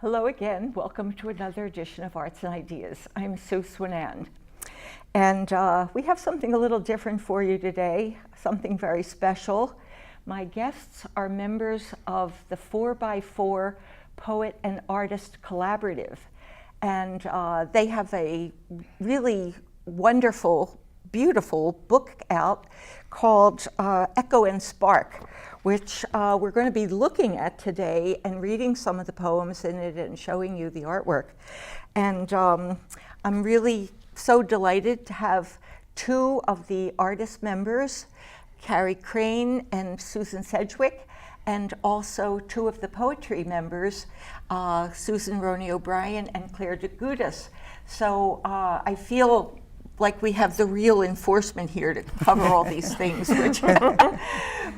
Hello again. Welcome to another edition of Arts and Ideas. I'm Sue Swinand. And we have something a little different for you today, something very special. My guests are members of the 4x4 Poet and Artist Collaborative. And they have a really wonderful, beautiful book out called Echo and Spark, which we're going to be looking at today and reading some of the poems in it and showing you the artwork. And I'm really so delighted to have two of the artist members, Carrie Crane and Susan Sedgwick, and also two of the poetry members, Susan Roney O'Brien and Claire DeGudas. So I feel like we have the real enforcement here to cover all these things. Which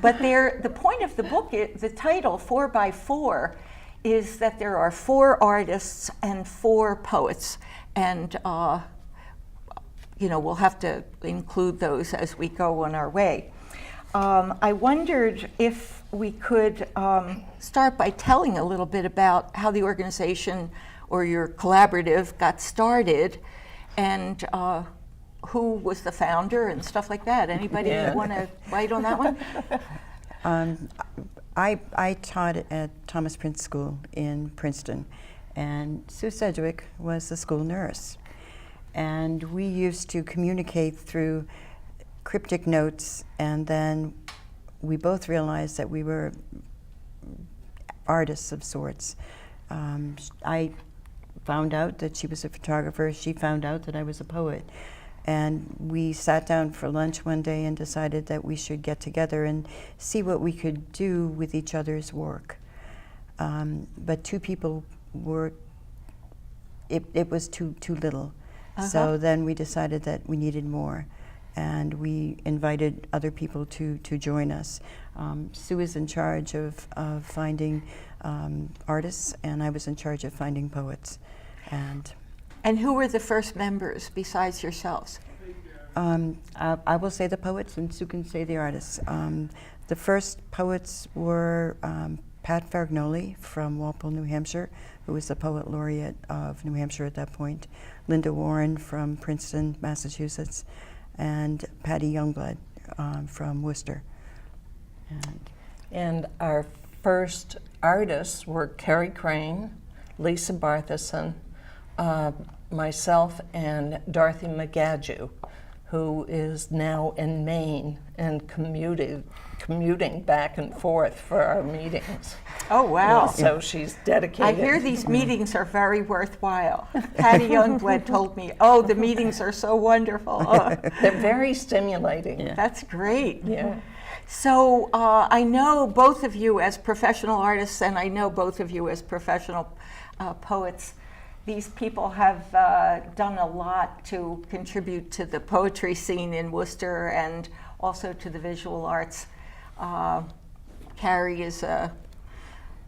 but the point of the book, the title, 4x4, is that there are 4 artists and 4 poets. And we'll have to include those as we go on our way. I wondered if we could start by telling a little bit about how the organization or your collaborative got started, and who was the founder and stuff like that. Anybody want to write on that one? I taught at Thomas Prince School in Princeton, and Sue Sedgwick was the school nurse. And we used to communicate through cryptic notes, and then we both realized that we were artists of sorts. I found out that she was a photographer. She found out that I was a poet. And we sat down for lunch one day and decided that we should get together and see what we could do with each other's work. But 2 people were, it was too little. So then we decided that we needed more. And we invited other people to join us. Sue is in charge of finding artists, and I was in charge of finding poets. And who were the first members besides yourselves? I will say the poets, and Sue can say the artists. The first poets were Pat Faragnoli from Walpole, New Hampshire, who was the poet laureate of New Hampshire at that point, Linda Warren from Princeton, Massachusetts, and Patty Youngblood from Worcester. And our first artists were Carrie Crane, Lisa Bartheson, myself, and Dorothy McGadgew, who is now in Maine and commuting back and forth for our meetings. Oh, wow. So she's dedicated. I hear these meetings are very worthwhile. Patty Youngblood told me, oh, the meetings are so wonderful. They're very stimulating. Yeah. That's great. Yeah. So I know both of you as professional artists, and I know both of you as professional poets. These people have done a lot to contribute to the poetry scene in Worcester and also to the visual arts. Carrie is a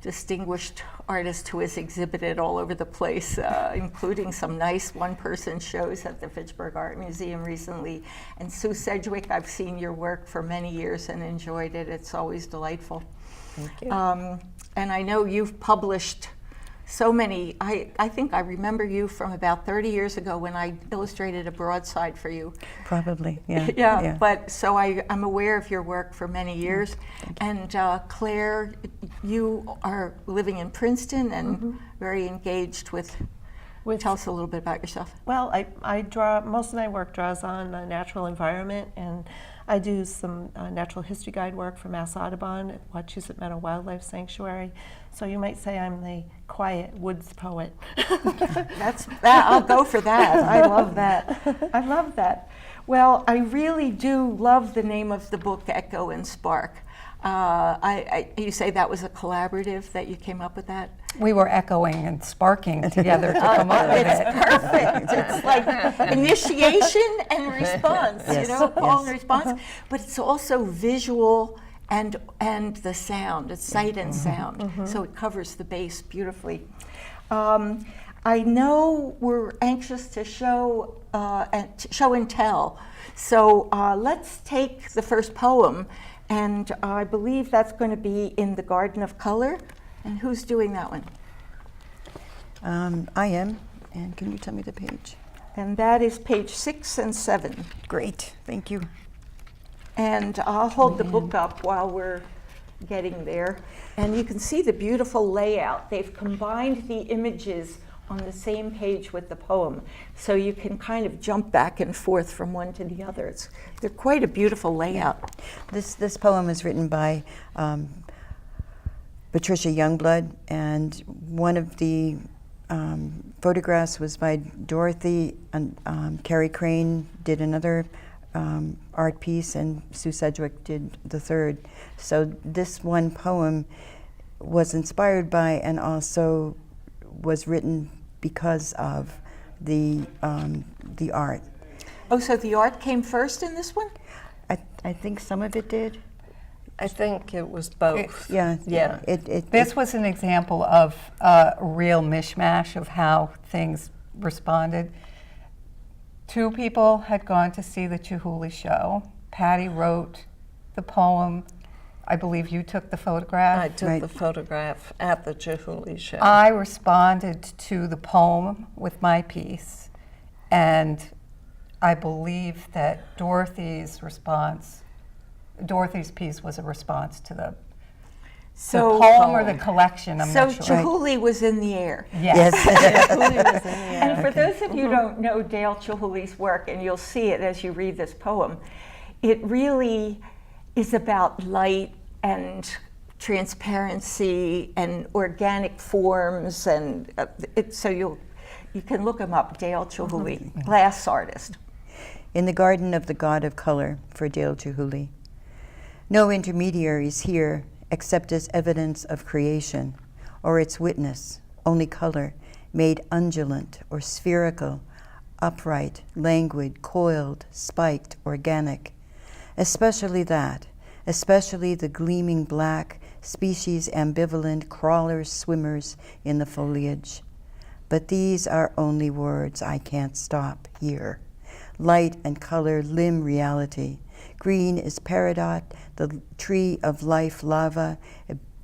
distinguished artist who has exhibited all over the place, including some nice one-person shows at the Fitchburg Art Museum recently. And Sue Sedgwick, I've seen your work for many years and enjoyed it. It's always delightful. Thank you. And I know you've published so many. I think I remember you from about 30 years ago when I illustrated a broadside for you. Probably, yeah. Yeah. But so I'm aware of your work for many years. And Claire, you are living in Princeton and very engaged with. Tell us a little bit about yourself. Well, I draw, most of my work draws on the natural environment, and I do some natural history guide work for Mass Audubon at Wachusett Meadow Wildlife Sanctuary. So you might say I'm the quiet woods poet. I'll go for that. I love that. I love that. Well, I really do love the name of the book, Echo and Spark. You say that was a collaborative that you came up with that? We were echoing and sparking together to come up with it. It's perfect. It's like initiation and response, call and response. But it's also visual and the sound. It's sight and sound. So it covers the base beautifully. I know we're anxious to show and tell. So let's take the first poem, and I believe that's going to be In the Garden of Color. And who's doing that one? I am. And can you tell me the page? And that is page 6 and 7. Great, thank you. And I'll hold the book up while we're getting there. And you can see the beautiful layout. They've combined the images on the same page with the poem. So you can kind of jump back and forth from one to the other. They're quite a beautiful layout. This poem was written by Patricia Youngblood, and one of the photographs was by Dorothy, and Carrie Crane did another art piece, and Sue Sedgwick did the third. So this one poem was inspired by and also was written because of the art. Oh, so the art came first in this one? I think some of it did. I think it was both. Yeah. Yeah. This was an example of a real mishmash of how things responded. 2 people had gone to see the Chihuly show. Patty wrote the poem. I believe you took the photograph. I took Right. the photograph at the Chihuly show. I responded to the poem with my piece, and I believe that Dorothy's piece was a response to the poem or the collection, I'm So not sure. Chihuly was in the air. Yes. And for those of you who don't know Dale Chihuly's work, and you'll see it as you read this poem, it really is about light and transparency and organic forms, and so you can look him up, Dale Chihuly, glass artist. In the garden of the god of color, for Dale Chihuly. No intermediaries here except as evidence of creation, or its witness, only color, made undulant or spherical, upright, languid, coiled, spiked, organic. Especially that, especially the gleaming black, species ambivalent crawlers, swimmers in the foliage. But these are only words I can't stop here. Light and color limn reality. Green is peridot, the tree of life lava,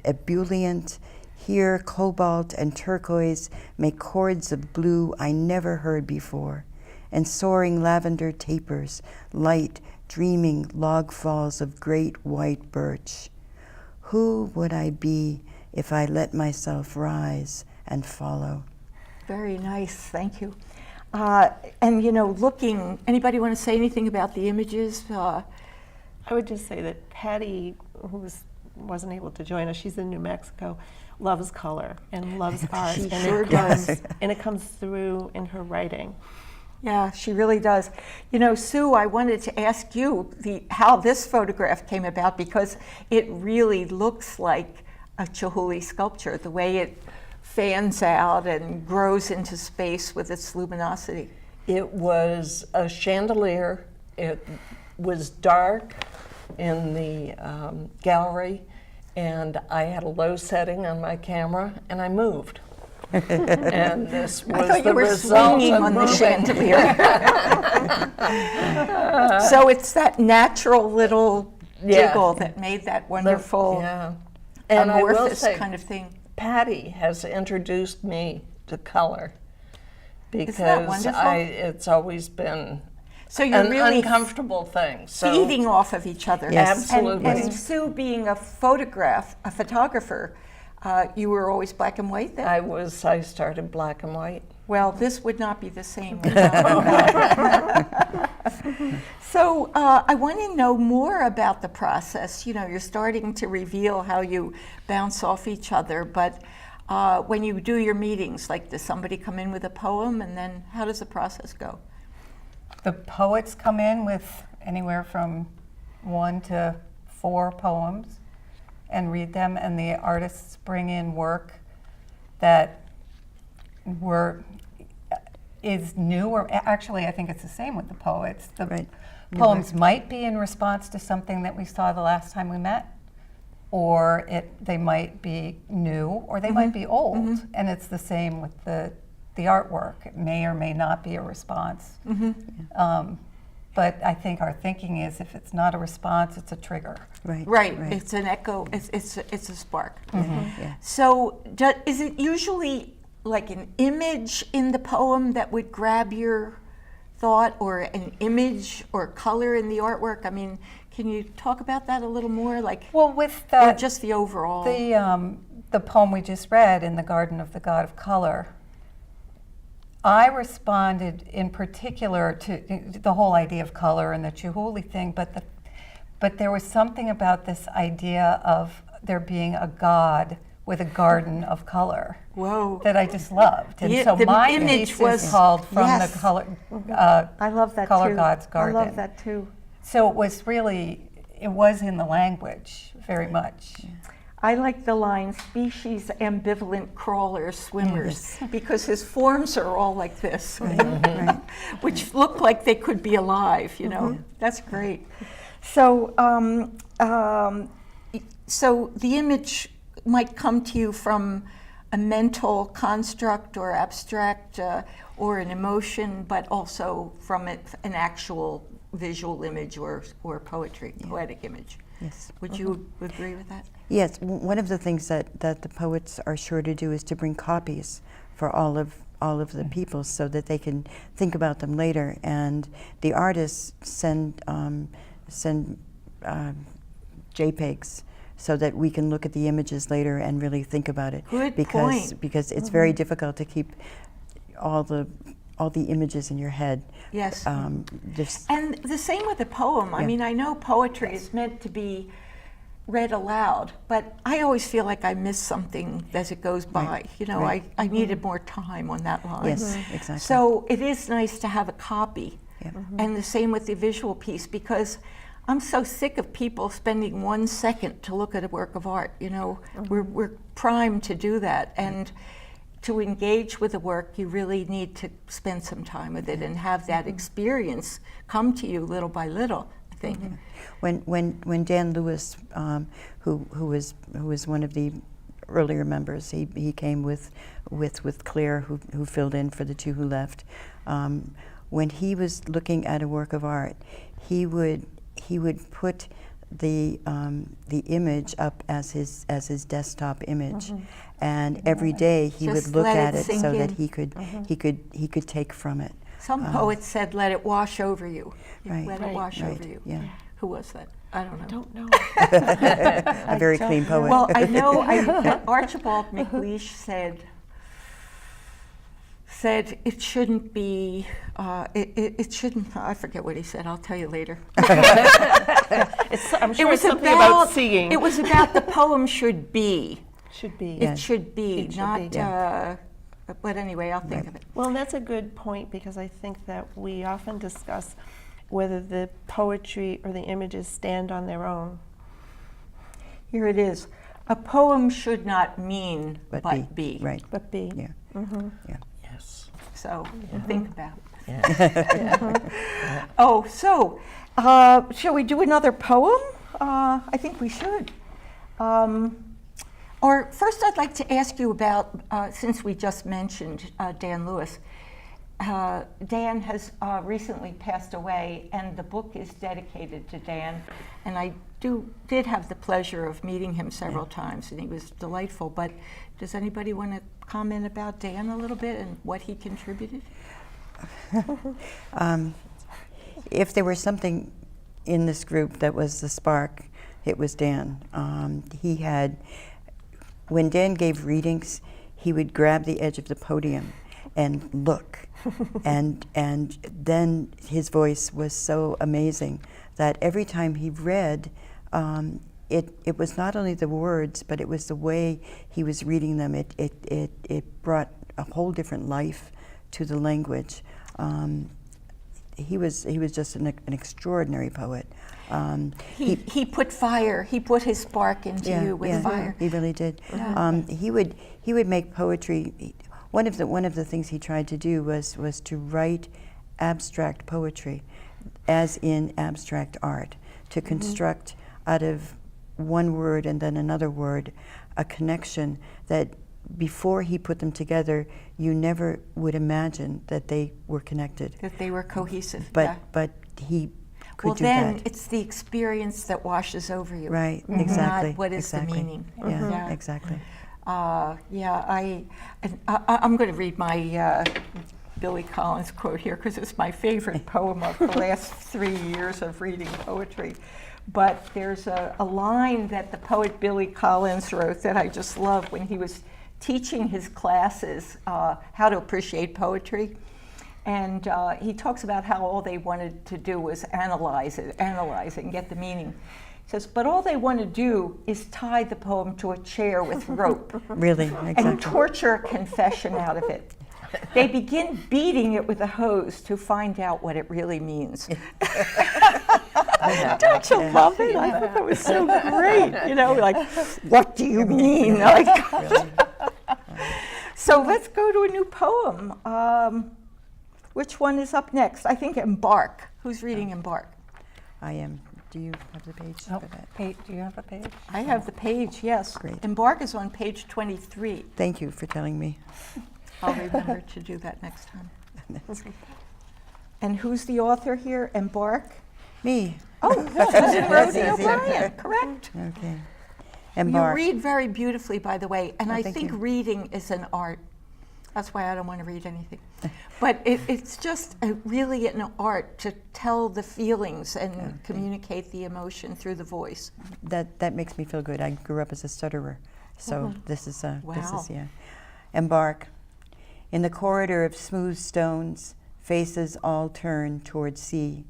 ebullient. Here cobalt and turquoise make chords of blue I never heard before, and soaring lavender tapers, light, dreaming log falls of great white birch. Who would I be if I let myself rise and follow? Very nice, thank you. And looking, anybody want to say anything about the images? I would just say that Patty, who wasn't able to join us, she's in New Mexico, loves color and loves art. She and sure it does. and it comes through in her writing. Yeah, she really does. Sue, I wanted to ask you how this photograph came about, because it really looks like a Chihuly sculpture, the way it fans out and grows into space with its luminosity. It was a chandelier. It was dark in the gallery, and I had a low setting on my camera, and I moved. And this was I thought the you were result swinging of on the moving. chandelier. So it's that natural little Yeah. jiggle that made that wonderful Yeah. And I will amorphous say, kind of thing. Patty has introduced me to color, that because wonderful? it's always been So you're an really uncomfortable thing. So feeding off of each other. Yes. Absolutely. And Sue, being a photographer, you were always black and white then? I started black and white. Well, this would not be the same without that. So I want to know more about the process. You're starting to reveal how you bounce off each other, but when you do your meetings, like, does somebody come in with a poem, and then how does the process go? The poets come in with anywhere from 1 to 4 poems and read them, and the artists bring in work that is new, or actually I think it's the same with the poets. The Right. poems might be in response to something that we saw the last time we met, or they might be new, or they might be old, and it's the same with the artwork. It may or may not be a response. But I think our thinking is, if it's not a response, it's a trigger. Right. It's an echo. It's a spark. Yeah. So is it usually like an image in the poem that would grab your thought, or an image or color in the artwork? I mean, can you talk about that a little more? Like, Well, with or just the overall? the poem we just read, In the Garden of the God of Color, I responded in particular to the whole idea of color and the Chihuly thing, but there was something about this idea of there being a God with a garden of color. Whoa. That I just loved. And Yeah, so the my image piece was- is called From yes. the Color, I love that Color too. God's Garden. I love that too. So it was really, it was in the language very much. I like the line, species ambivalent crawlers, swimmers, because his forms are all like this, Right. which look like they could be alive, you know? That's great. So, so the image might come to you from a mental construct or abstract or an emotion, but also from an actual visual image or poetic image. Yes. Would you agree with that? Yes, one of the things that the poets are sure to do is to bring copies for all of the people so that they can think about them later. And the artists send JPEGs so that we can look at the images later and really think about it. Good because point. because it's very difficult to keep all the images in your head. Yes. Just And the same with the poem. I Yeah. mean, I know poetry is meant to be read aloud, but I always feel like I miss something as it goes by. Right. You know, Right. I needed more time on that line. yes, exactly. So it is nice to have a copy. Yeah. And the same with the visual piece, because I'm so sick of people spending 1 second to look at a work of art. You know, we're primed to do that. And to engage with the work, you really need to spend some time with it and have that experience come to you little by little, I think. When Dan Lewis, who was one of the earlier members, he came with Claire, who filled in for the two who left. When he was looking at a work of art, he would put the image up as his desktop image, and every day he Just would look let at it it sink so that in. he could take from it. Some poets said, let it wash over you. Right. Let it wash Right. over you. Yeah. Who was that? I don't know. I don't know. A very clean poet. Well, I know Archibald MacLeish said it shouldn't be, it shouldn't, I forget what he said, I'll tell you later. I'm sure it's something about seeing. It was about the poem should be. Should be. Yeah. It should be, It should not, be. but anyway, I'll think of it. Well, and that's a good point, because I think that we often discuss whether the poetry or the images stand on their own. Here it is. A poem should not mean but be. Right. But be. Yeah. Yeah. Yes. So think about it. Yeah. Oh, so shall we do another poem? I think we should. Or first, I'd like to ask you about, since we just mentioned Dan Lewis. Dan has recently passed away, and the book is dedicated to Dan. And I did have the pleasure of meeting him several times, and he was delightful. But does anybody want to comment about Dan a little bit and what he contributed? If there was something in this group that was the spark, it was Dan. He had, when Dan gave readings, he would grab the edge of the podium and look, and then his voice was so amazing that every time he read, it was not only the words, but it was the way he was reading them. It brought a whole different life to the language. He was just an extraordinary poet. He put fire. He put his spark into you with fire. He really did. He would make poetry. One of the things he tried to do was to write abstract poetry, as in abstract art, to construct out of one word and then another word a connection that before he put them together, you never would imagine that they were connected. That they were cohesive. But he could well, do then that. it's the experience that washes over you. Right, exactly. Not what is exactly. the meaning. Yeah, exactly. I'm going to read my Billy Collins quote here because it's my favorite poem of the last 3 years of reading poetry. But there's a line that the poet Billy Collins wrote that I just love when he was teaching his classes how to appreciate poetry. And he talks about how all they wanted to do was analyze it and get the meaning. He says, but all they want to do is tie the poem to a chair with rope. Really, exactly. And torture a confession out of it. They begin beating it with a hose to find out what it really means. Don't you love it? I thought that was so great. You know, like, what do you mean? Like, so let's go to a new poem. Which one is up next? I think Embark. Who's reading Embark? I am. Do you have the page Oh, for that? Kate, do you have a page? I have the page, yes. Great. Embark is on page 23. Thank you for telling me. I'll remember to do that next time. And who's the author here? Embark? Me. Oh, Susan Rhodey That's easy. O'Brien, correct. Okay. Embark. You read very beautifully, by the way, and Oh, I thank think you. reading is an art. That's why I don't want to read anything. But it's just really an art to tell the feelings and communicate the emotion through the voice. That makes me feel good. I grew up as a stutterer, so this is Wow. yeah. Embark. In the corridor of smooth stones, faces all turn toward sea.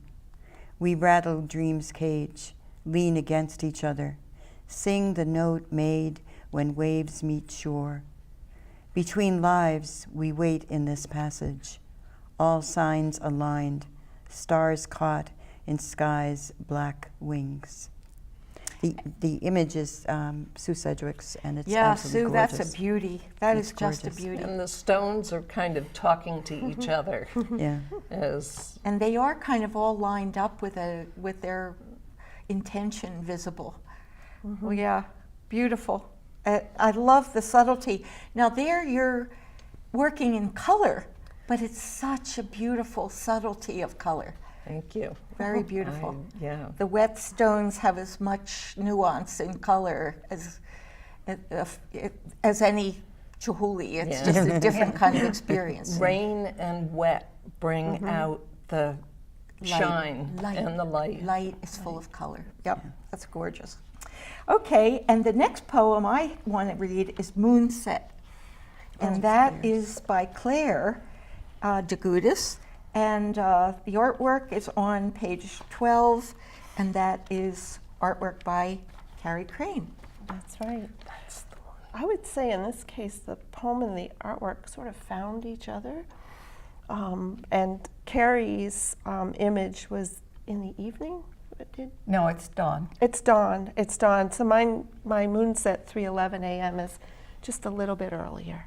We rattle dream's cage, lean against each other, sing the note made when waves meet shore. Between lives, we wait in this passage, all signs aligned, stars caught in sky's black wings. The image is Sue Sedgwick's, and it's Yeah, absolutely Sue, gorgeous. that's a beauty. That It's is just gorgeous. a beauty. And the stones are kind of talking to each other Yeah. as And they are kind of all lined up with their intention visible. Well, yeah, beautiful. I love the subtlety. Now there you're working in color, but it's such a beautiful subtlety of color. thank you. Very beautiful. Yeah. The wet stones have as much nuance in color as any Chihuly. It's Yeah. just a different kind of experience. Rain and wet bring out the shine Light. and the light. Light is full of color. Yep, that's gorgeous. Okay, and the next poem I want to read is Moonset. And that is by Claire DeGudis. And the artwork is on page 12, and that is artwork by Carrie Crane. That's right. I would say in this case, the poem and the artwork sort of found each other. And Carrie's image was in the evening. No, it's dawn. It's dawn. It's dawn. So my moonset 3:11 a.m. is just a little bit earlier.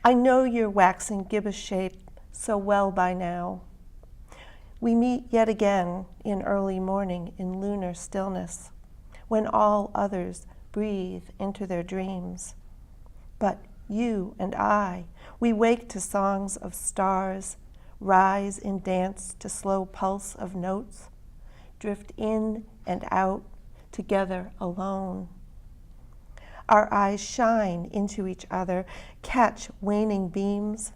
I know you're waxing gibbous shape so well by now. We meet yet again in early morning in lunar stillness, when all others breathe into their dreams. But you and I, we wake to songs of stars, rise in dance to slow pulse of notes, drift in and out, together alone. Our eyes shine into each other, catch waning beams.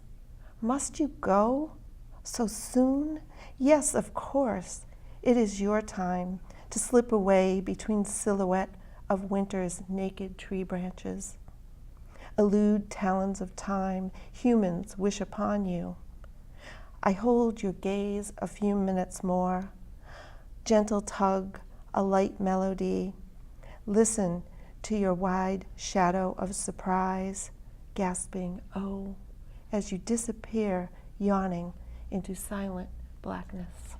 Must you go? So soon? Yes, of course. It is your time to slip away between silhouette of winter's naked tree branches. Elude talons of time, humans wish upon you. I hold your gaze a few minutes more. Gentle tug, a light melody. Listen to your wide shadow of surprise, gasping, oh, as you disappear, yawning into silent blackness.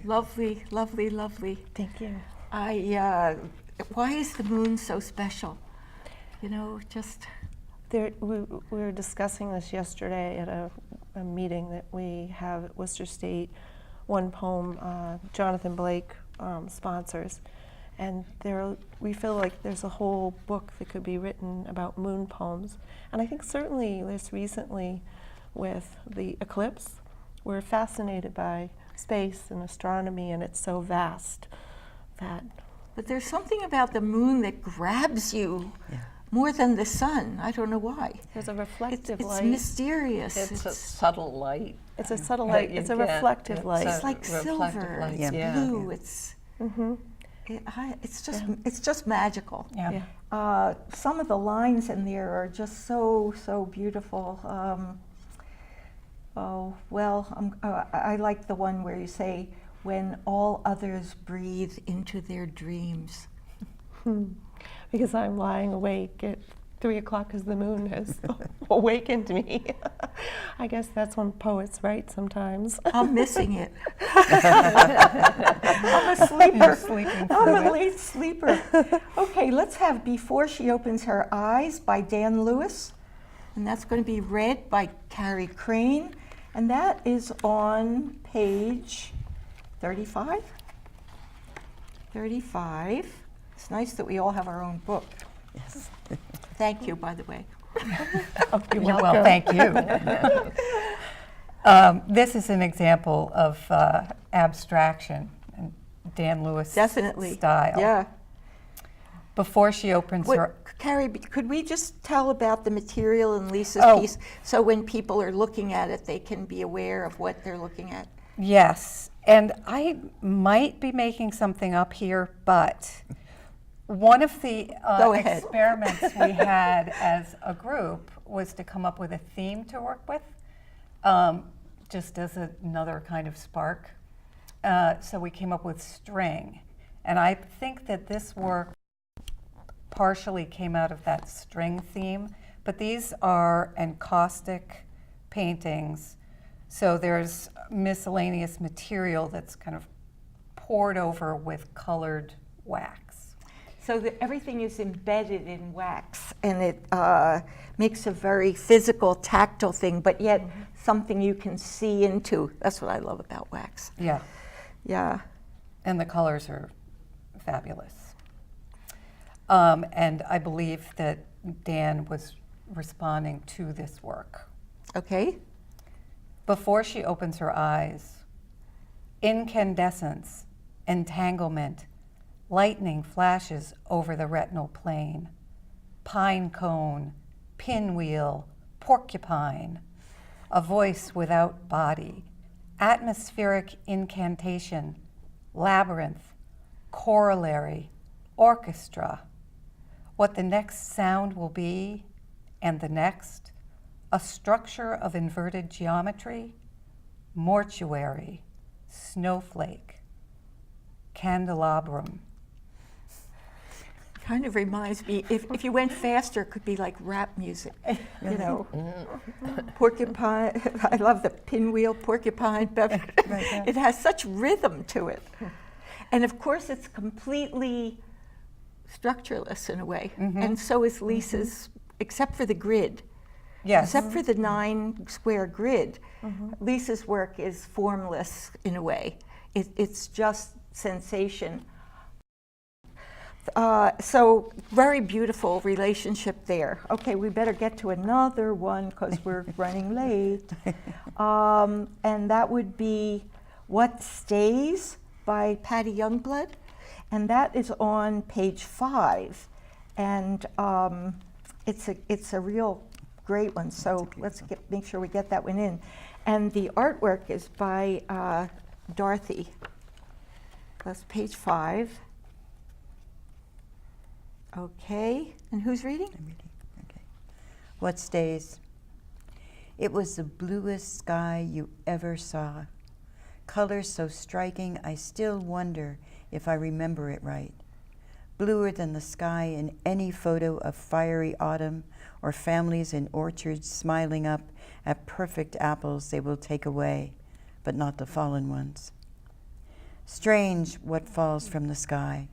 Lovely, lovely, lovely. Thank you. Why is the moon so special? You know, just... We were discussing this yesterday at a meeting that we have at Worcester State. One poem Jonathan Blake sponsors, and we feel like there's a whole book that could be written about moon poems. And I think certainly this recently with the eclipse, we're fascinated by space and astronomy, and it's so vast that But there's something about the moon that grabs you Yeah. more than the sun. I don't know why. There's a reflective It's light. mysterious. It's a subtle light. It's a subtle that light. you It's a get. reflective It's light. It's like reflective silver. light. It's Yeah. blue. It's Mm-hmm. it's just magical. Yeah. Yeah. Some of the lines in there are just so beautiful. I like the one where you say, "When all others breathe into their dreams." Because I'm lying awake at 3 o'clock because the moon has awakened me. I guess that's when poets write sometimes. I'm missing it. I'm a sleeper. Sleeping I'm through a it. late sleeper. Okay, let's have Before She Opens Her Eyes by Dan Lewis. And that's going to be read by Carrie Crane. And that is on page 35. 35. It's nice that we all have our own book. Yes. Thank you, by the way. Oh, you're Well, welcome. thank you. This is an example of abstraction in Dan Lewis Definitely. style. Yeah. Before she opens her, Carrie, could we just tell about the material in Lisa's Oh. piece so when people are looking at it, they can be aware of what they're looking at? yes, and I might be making something up here, but one of the Go ahead. experiments we had as a group was to come up with a theme to work with, just as another kind of spark. So we came up with string, and I think that this work partially came out of that string theme, but these are encaustic paintings, so there's miscellaneous material that's kind of poured over with colored wax. So that everything is embedded in wax, and it makes a very physical, tactile thing, but yet something you can see into. That's what I love about wax. Yeah, Yeah. and the colors are fabulous. And I believe that Dan was responding to this work. Okay. Before she opens her eyes, incandescence, entanglement, lightning flashes over the retinal plane. Pine cone, pinwheel, porcupine, a voice without body, atmospheric incantation, labyrinth, corollary, orchestra. What the next sound will be, and the next, a structure of inverted geometry, mortuary, snowflake, candelabrum. Kind of reminds me, if you went faster, it could be like rap music, you know. Porcupine, I love the pinwheel, porcupine, it has such rhythm to it. And of course, it's completely structureless in a way. And so is Lisa's, except for the grid. Yes. Except for the 9 square grid, Lisa's work is formless in a way. It's just sensation. So very beautiful relationship there. Okay, we better get to another one because we're running late. And that would be What Stays by Patty Youngblood. And that is on page 5. And it's a real great one. So let's make sure we get that one in. And the artwork is by Dorothy. That's page 5. Okay, and who's reading? I'm reading. Okay. What Stays? It was the bluest sky you ever saw. Colors so striking, I still wonder if I remember it right. Bluer than the sky in any photo of fiery autumn or families in orchards smiling up at perfect apples they will take away, but not the fallen ones. Strange what falls from the sky,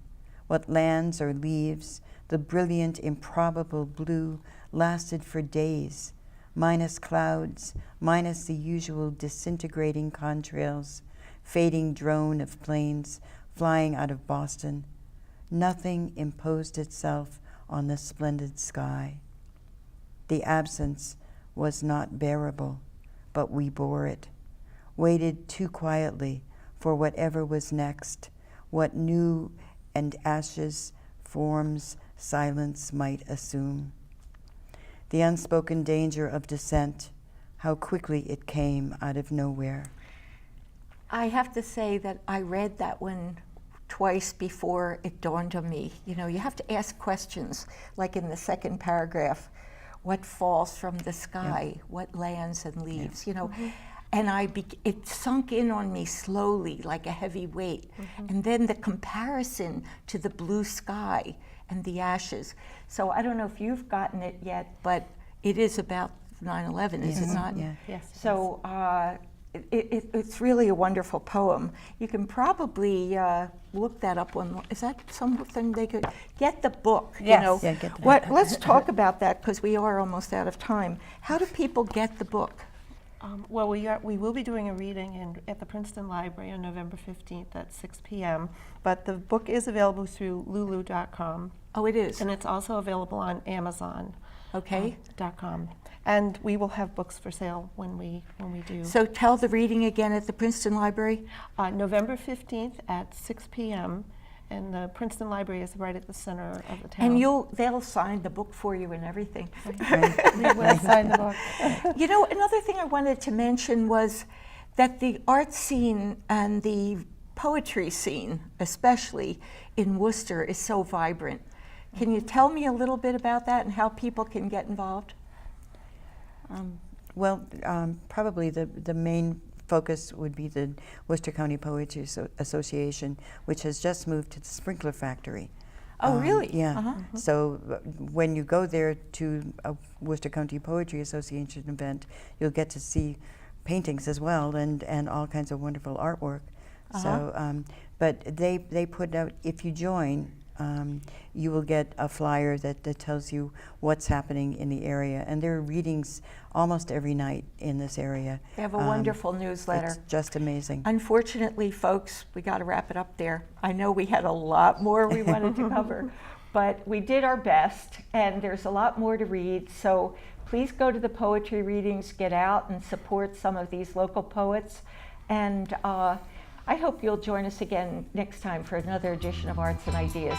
what lands or leaves. The brilliant, improbable blue lasted for days, minus clouds, minus the usual disintegrating contrails, fading drone of planes flying out of Boston. Nothing imposed itself on the splendid sky. The absence was not bearable, but we bore it, waited too quietly for whatever was next, what new and ashes forms silence might assume. The unspoken danger of dissent, how quickly it came out of nowhere. I have to say that I read that one twice before it dawned on me. You know, you have to ask questions, like in the second paragraph, what falls from the sky, what lands and leaves, you know. And it sunk in on me slowly, like a heavy weight. And then the comparison to the blue sky and the ashes. So I don't know if you've gotten it yet, but it is about 9/11, is it not? Yeah. Yes. So it's really a wonderful poem. You can probably look that up on, is that something they could, get the book, Yes. you know. Yeah, get the book. Let's talk about that, because we are almost out of time. How do people get the book? Well, we will be doing a reading at the Princeton Library on November 15th at 6 p.m., but the book is available through lulu.com, Oh, it is? and it's also available on Amazon. Okay. .com. And we will have books for sale when we do. So tell the reading again at the Princeton Library. November 15th at 6 p.m., and the Princeton Library is right at the center of the town. And they'll sign the book for you and everything. We will sign the book. You know, another thing I wanted to mention was that the art scene and the poetry scene, especially in Worcester, is so vibrant. Can you tell me a little bit about that and how people can get involved? Probably the main focus would be the Worcester County Poetry Association, which has just moved to the Sprinkler Factory. Oh, really? Yeah. Uh-huh. So when you go there to a Worcester County Poetry Association event, you'll get to see paintings as well and all kinds of wonderful artwork. So, but they put out, if you join, you will get a flyer that tells you what's happening in the area. And there are readings almost every night in this area. They have a wonderful newsletter. It's just amazing. Unfortunately, folks, we got to wrap it up there. I know we had a lot more we wanted to cover, but we did our best, and there's a lot more to read. So please go to the poetry readings, get out and support some of these local poets. And I hope you'll join us again next time for another edition of Arts and Ideas.